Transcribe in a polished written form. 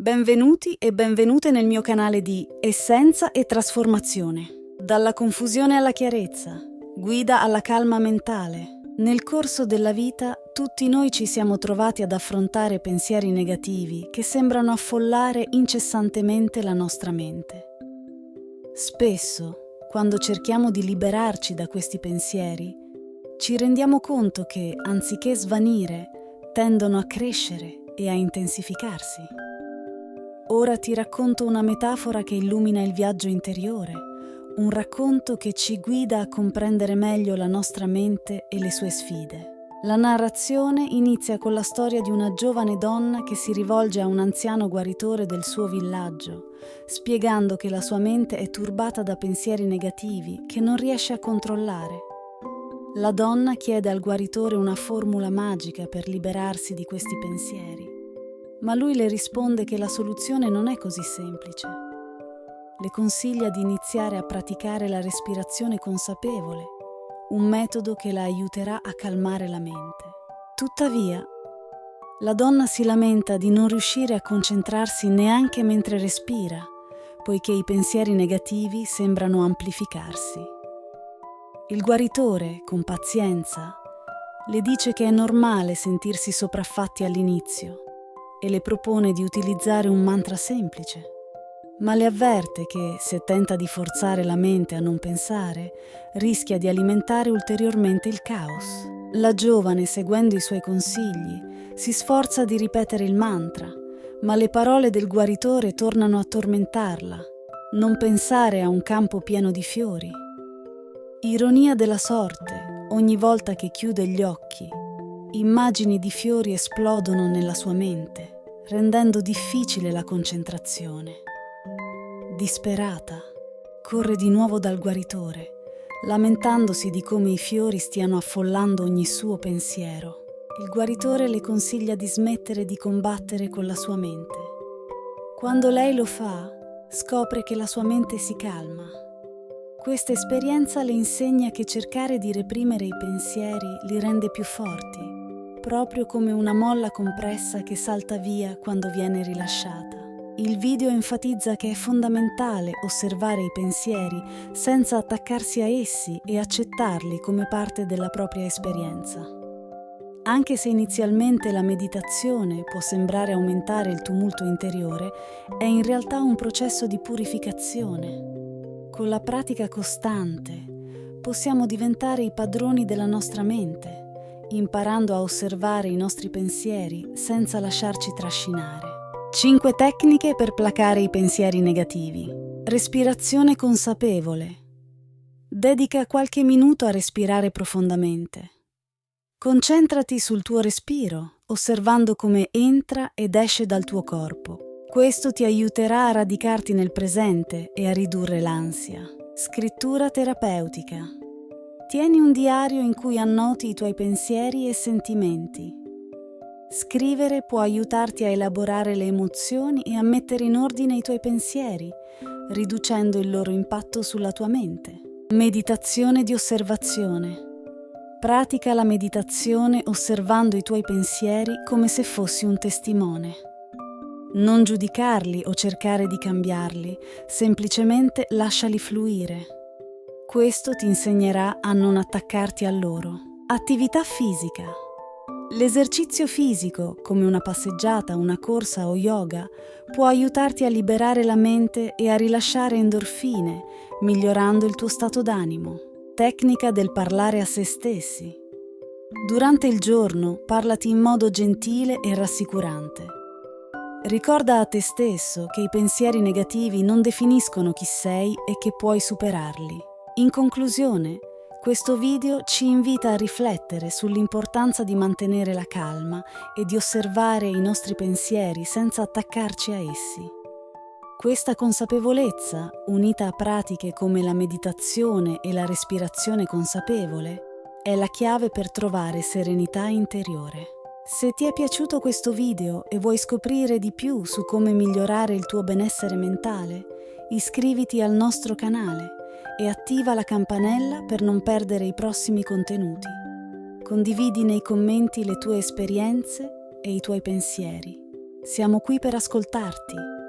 Benvenuti e benvenute nel mio canale di Essenza e Trasformazione. Dalla confusione alla chiarezza, guida alla calma mentale. Nel corso della vita tutti noi ci siamo trovati ad affrontare pensieri negativi che sembrano affollare incessantemente la nostra mente. Spesso, quando cerchiamo di liberarci da questi pensieri, ci rendiamo conto che, anziché svanire, tendono a crescere e a intensificarsi. Ora ti racconto una metafora che illumina il viaggio interiore, un racconto che ci guida a comprendere meglio la nostra mente e le sue sfide. La narrazione inizia con la storia di una giovane donna che si rivolge a un anziano guaritore del suo villaggio, spiegando che la sua mente è turbata da pensieri negativi che non riesce a controllare. La donna chiede al guaritore una formula magica per liberarsi di questi pensieri. Ma lui le risponde che la soluzione non è così semplice. Le consiglia di iniziare a praticare la respirazione consapevole, un metodo che la aiuterà a calmare la mente. Tuttavia, la donna si lamenta di non riuscire a concentrarsi neanche mentre respira, poiché i pensieri negativi sembrano amplificarsi. Il guaritore, con pazienza, le dice che è normale sentirsi sopraffatti all'inizio e le propone di utilizzare un mantra semplice, ma le avverte che, se tenta di forzare la mente a non pensare, rischia di alimentare ulteriormente il caos. La giovane, seguendo i suoi consigli, si sforza di ripetere il mantra, ma le parole del guaritore tornano a tormentarla. Non pensare a un campo pieno di fiori. Ironia della sorte, ogni volta che chiude gli occhi, immagini di fiori esplodono nella sua mente, rendendo difficile la concentrazione. Disperata, corre di nuovo dal guaritore, lamentandosi di come i fiori stiano affollando ogni suo pensiero. Il guaritore le consiglia di smettere di combattere con la sua mente. Quando lei lo fa, scopre che la sua mente si calma. Questa esperienza le insegna che cercare di reprimere i pensieri li rende più forti, proprio come una molla compressa che salta via quando viene rilasciata. Il video enfatizza che è fondamentale osservare i pensieri senza attaccarsi a essi e accettarli come parte della propria esperienza. Anche se inizialmente la meditazione può sembrare aumentare il tumulto interiore, è in realtà un processo di purificazione. Con la pratica costante possiamo diventare i padroni della nostra mente, imparando a osservare i nostri pensieri senza lasciarci trascinare. 5 tecniche per placare i pensieri negativi. Respirazione consapevole. Dedica qualche minuto a respirare profondamente. Concentrati sul tuo respiro, osservando come entra ed esce dal tuo corpo. Questo ti aiuterà a radicarti nel presente e a ridurre l'ansia. Scrittura terapeutica. Tieni un diario in cui annoti i tuoi pensieri e sentimenti. Scrivere può aiutarti a elaborare le emozioni e a mettere in ordine i tuoi pensieri, riducendo il loro impatto sulla tua mente. Meditazione di osservazione. Pratica la meditazione osservando i tuoi pensieri come se fossi un testimone. Non giudicarli o cercare di cambiarli, semplicemente lasciali fluire. Questo ti insegnerà a non attaccarti a loro. Attività fisica. L'esercizio fisico, come una passeggiata, una corsa o yoga, può aiutarti a liberare la mente e a rilasciare endorfine, migliorando il tuo stato d'animo. Tecnica del parlare a se stessi. Durante il giorno, parlati in modo gentile e rassicurante. Ricorda a te stesso che i pensieri negativi non definiscono chi sei e che puoi superarli. In conclusione, questo video ci invita a riflettere sull'importanza di mantenere la calma e di osservare i nostri pensieri senza attaccarci a essi. Questa consapevolezza, unita a pratiche come la meditazione e la respirazione consapevole, è la chiave per trovare serenità interiore. Se ti è piaciuto questo video e vuoi scoprire di più su come migliorare il tuo benessere mentale, iscriviti al nostro canale e attiva la campanella per non perdere i prossimi contenuti. Condividi nei commenti le tue esperienze e i tuoi pensieri. Siamo qui per ascoltarti.